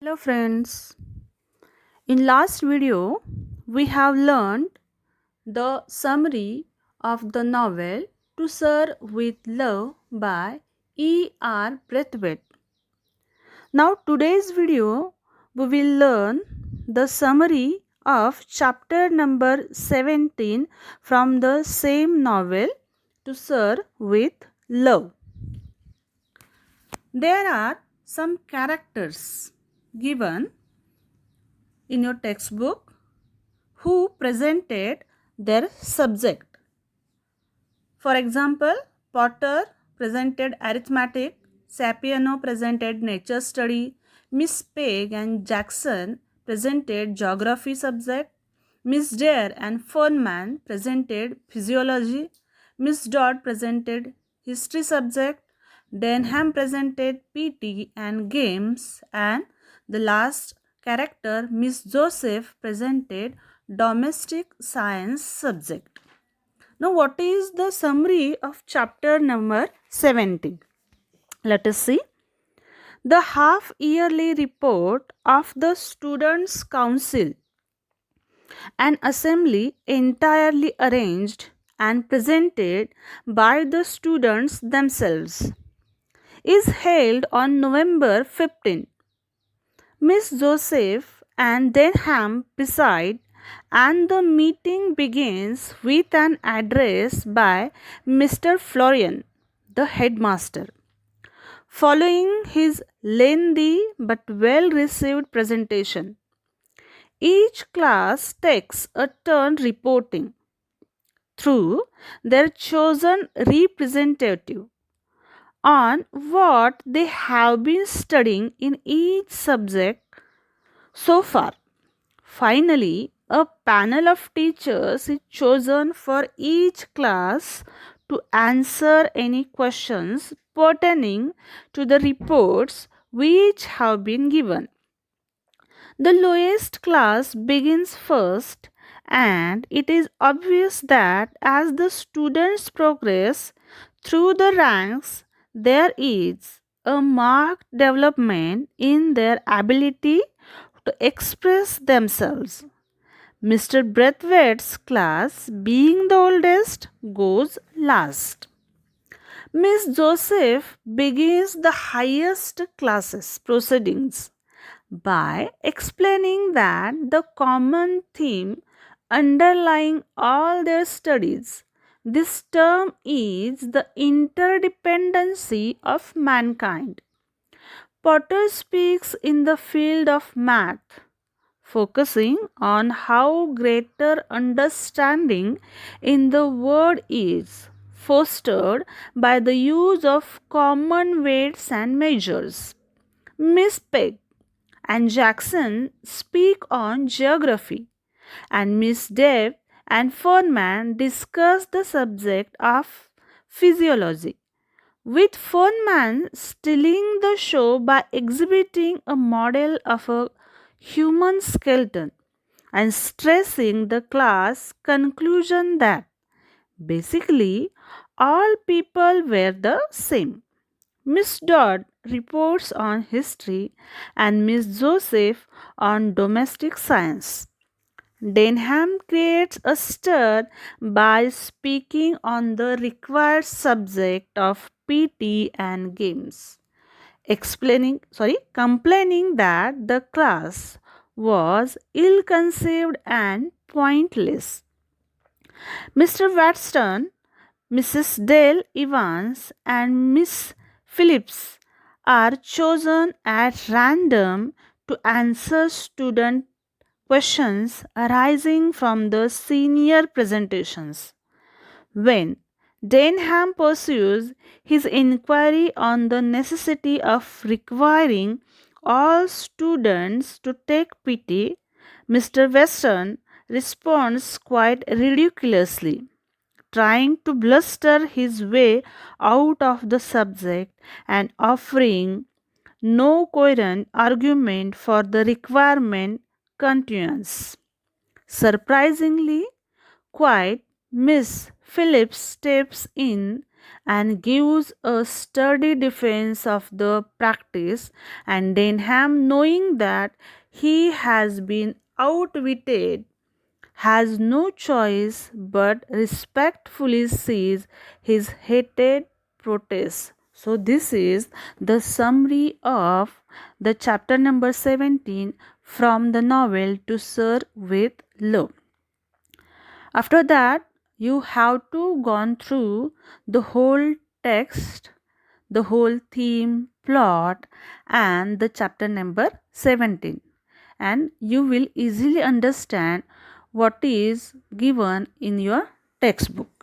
Hello friends. In last video we have learned the summary of the novel To Sir with Love by E.R. Braithwaite. Now today's video we will learn the summary of chapter number 17 from the same novel To Sir with Love. There are some characters given in your textbook who presented their subject. For example, Potter presented arithmetic, Sapiano presented nature study, Miss Peg and Jackson presented geography subject, Miss Dare and Fernman presented physiology, Miss Dodd presented history subject, Denham presented PT and games, and the last character Miss Joseph presented domestic science subject. Now, what is the summary of chapter number 17? Let us see. The half yearly report of the Students' Council, an assembly entirely arranged and presented by the students themselves, is held on November 15. Miss Joseph and Denham preside, and the meeting begins with an address by Mr. Florian, the headmaster. Following his lengthy but well received presentation, each class takes a turn reporting through their chosen representative on what they have been studying in each subject so far. Finally, a panel of teachers is chosen for each class to answer any questions pertaining to the reports which have been given. The lowest class begins first, and it is obvious that as the students progress through the ranks, there is a marked development in their ability to express themselves. Mr. Braithwaite's class, being the oldest, goes last. Miss Joseph begins the highest classes proceedings by explaining that the common theme underlying all their studies this term is the interdependency of mankind. Potter speaks in the field of math, focusing on how greater understanding in the world is fostered by the use of common weights and measures. Miss Peg and Jackson speak on geography, and Miss Dave and Foreman discuss the subject of physiology, with Foreman stealing the show by exhibiting a model of a human skeleton and stressing the class conclusion that basically all people were the same. Miss Dodd reports on history and Miss Joseph on domestic science. Denham creates a stir by speaking on the required subject of PT and games, complaining that the class was ill conceived and pointless. Mr. Watson, Mrs. Dale Evans, and Miss Phillips are chosen at random to answer student questions arising from the senior presentations. When Denham pursues his inquiry on the necessity of requiring all students to take PT, Mr. Weston responds quite ridiculously, trying to bluster his way out of the subject and offering no coherent argument for the requirement continuance. Surprisingly, quite Miss Phillips steps in and gives a sturdy defense of the practice, and Denham, knowing that he has been outwitted, has no choice but respectfully sees his hated protest. So, this is the summary of the chapter number 17 from the novel To Sir with Love. After that, you have to gone through the whole text, the whole theme, plot, and the chapter number 17, and you will easily understand what is given in your textbook.